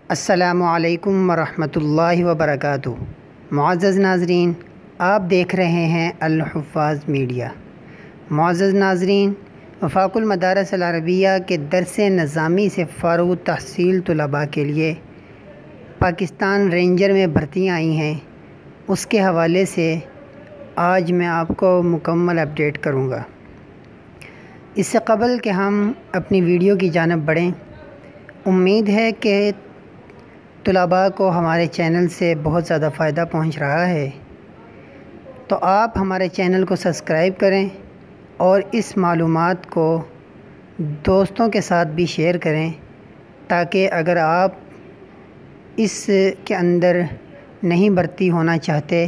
السلام علیکم ورحمۃ اللہ وبرکاتہ۔ معزز ناظرین، آپ دیکھ رہے ہیں الحفاظ میڈیا۔ معزز ناظرین، وفاق المدارس العربیہ کے درس نظامی سے فارغ التحصیل طلباء کے لیے پاکستان رینجر میں بھرتیاں آئی ہیں، اس کے حوالے سے آج میں آپ کو مکمل اپڈیٹ کروں گا۔ اس سے قبل کہ ہم اپنی ویڈیو کی جانب بڑھیں، امید ہے کہ طلباء کو ہمارے چینل سے بہت زیادہ فائدہ پہنچ رہا ہے، تو آپ ہمارے چینل کو سبسکرائب کریں اور اس معلومات کو دوستوں کے ساتھ بھی شیئر کریں، تاکہ اگر آپ اس کے اندر نہیں بھرتی ہونا چاہتے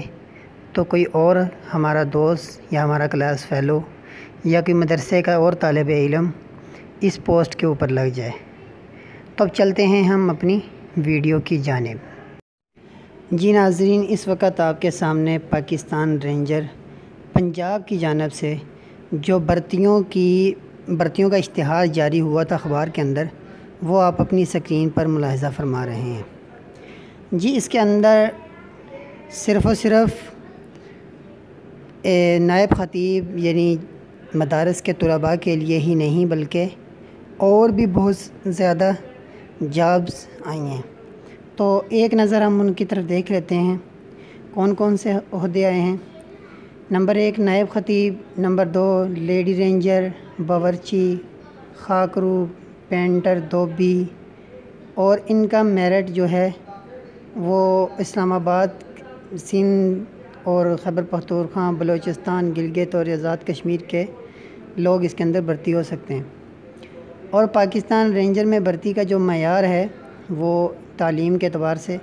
تو کوئی اور ہمارا دوست یا ہمارا کلاس فیلو یا کوئی مدرسے کا اور طالب علم اس پوسٹ کے اوپر لگ جائے۔ تو اب چلتے ہیں ہم اپنی ویڈیو کی جانب۔ جی ناظرین، اس وقت آپ کے سامنے پاکستان رینجر پنجاب کی جانب سے جو بھرتیوں کا اشتہار جاری ہوا تھا اخبار کے اندر، وہ آپ اپنی سکرین پر ملاحظہ فرما رہے ہیں۔ جی اس کے اندر صرف و صرف نائب خطیب یعنی مدارس کے طلباء کے لیے ہی نہیں، بلکہ اور بھی بہت زیادہ جابز آئی ہیں۔ تو ایک نظر ہم ان کی طرف دیکھ لیتے ہیں کون کون سے عہدے آئے ہیں۔ نمبر 1 نائب خطیب، نمبر 2 لیڈی رینجر، باورچی، خاکرو، پینٹر، دوبی، اور ان کا میرٹ جو ہے وہ اسلام آباد، سندھ اور خیبر پختونخوا، بلوچستان، گلگت اور آزاد کشمیر کے لوگ اس کے اندر بھرتی ہو سکتے ہیں۔ اور پاکستان رینجر میں بھرتی کا جو معیار ہے وہ تعلیم کے اعتبار سے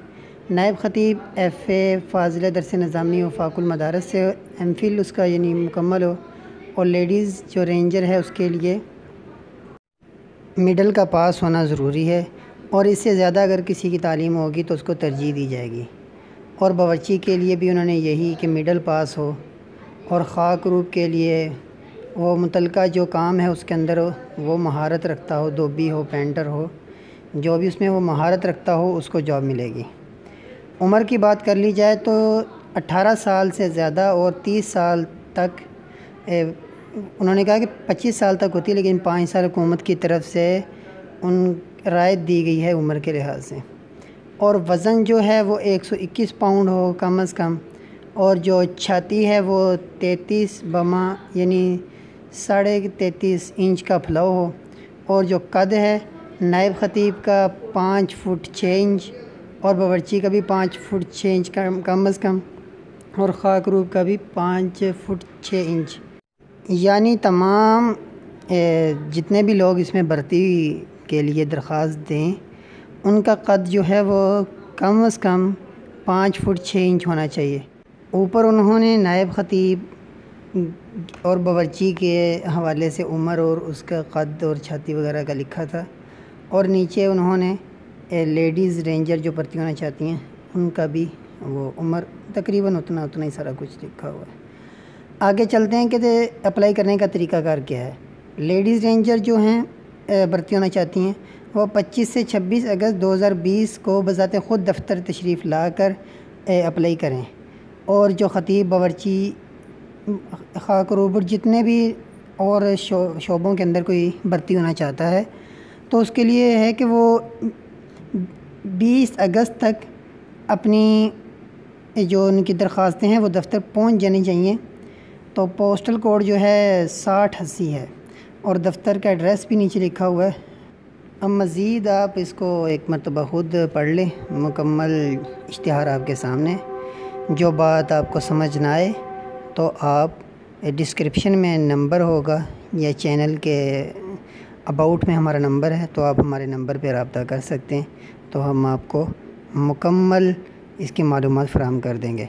نائب خطیب ایف اے فاضلہ درس نظامی وفاق المدارس سے ایم فل اس کا یعنی مکمل ہو، اور لیڈیز جو رینجر ہے اس کے لیے مڈل کا پاس ہونا ضروری ہے، اور اس سے زیادہ اگر کسی کی تعلیم ہوگی تو اس کو ترجیح دی جائے گی۔ اور باورچی کے لیے بھی انہوں نے یہی کہ مڈل پاس ہو، اور خاک روب کے لیے وہ متعلقہ جو کام ہے اس کے اندر وہ مہارت رکھتا ہو، دوبی ہو، پینٹر ہو، جو بھی اس میں وہ مہارت رکھتا ہو اس کو جاب ملے گی۔ عمر کی بات کر لی جائے تو 18 سال سے زیادہ اور 30 سال تک، انہوں نے کہا کہ 25 سال تک ہوتی ہے، لیکن 5 سال حکومت کی طرف سے ان رعایت دی گئی ہے عمر کے لحاظ سے۔ اور وزن جو ہے وہ 121 پاؤنڈ ہو کم از کم، اور جو چھاتی ہے وہ 33 بما یعنی 33.5 انچ کا پھلاؤ ہو، اور جو قد ہے نائب خطیب کا 5 فٹ 6 انچ، اور باورچی کا بھی 5 فٹ 6 انچ کم از کم، اور خاک روب کا بھی 5 فٹ 6 انچ۔ یعنی تمام جتنے بھی لوگ اس میں بھرتی کے لیے درخواست دیں ان کا قد جو ہے وہ کم از کم 5 فٹ 6 انچ ہونا چاہیے۔ اوپر انہوں نے نائب خطیب اور باورچی کے حوالے سے عمر اور اس کا قد اور چھاتی وغیرہ کا لکھا تھا، اور نیچے انہوں نے لیڈیز رینجر جو بھرتی ہونا چاہتی ہیں ان کا بھی وہ عمر تقریباً اتنا ہی سارا کچھ لکھا ہوا ہے۔ آگے چلتے ہیں کہ اپلائی کرنے کا طریقہ کار کیا ہے۔ لیڈیز رینجر جو ہیں بھرتی ہونا چاہتی ہیں وہ 25 سے 26 اگست 2020 کو بذات خود دفتر تشریف لا کر اپلائی کریں، اور جو خطیب، باورچی، خاک روبر جتنے بھی اور شعبوں کے اندر کوئی بھرتی ہونا چاہتا ہے تو اس کے لیے ہے کہ وہ 20 اگست تک اپنی جو ان کی درخواستیں ہیں وہ دفتر پہنچ جانی چاہیے۔ تو پوسٹل کوڈ جو ہے 6080 ہے، اور دفتر کا ایڈریس بھی نیچے لکھا ہوا ہے۔ اب مزید آپ اس کو ایک مرتبہ خود پڑھ لیں، مکمل اشتہار آپ کے سامنے۔ جو بات آپ کو سمجھ نہ آئے تو آپ ڈسکرپشن میں نمبر ہوگا یا چینل کے اباؤٹ میں ہمارا نمبر ہے، تو آپ ہمارے نمبر پہ رابطہ کر سکتے ہیں، تو ہم آپ کو مکمل اس کی معلومات فراہم کر دیں گے۔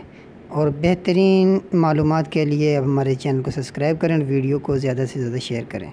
اور بہترین معلومات کے لیے ہمارے چینل کو سبسکرائب کریں اور ویڈیو کو زیادہ سے زیادہ شیئر کریں۔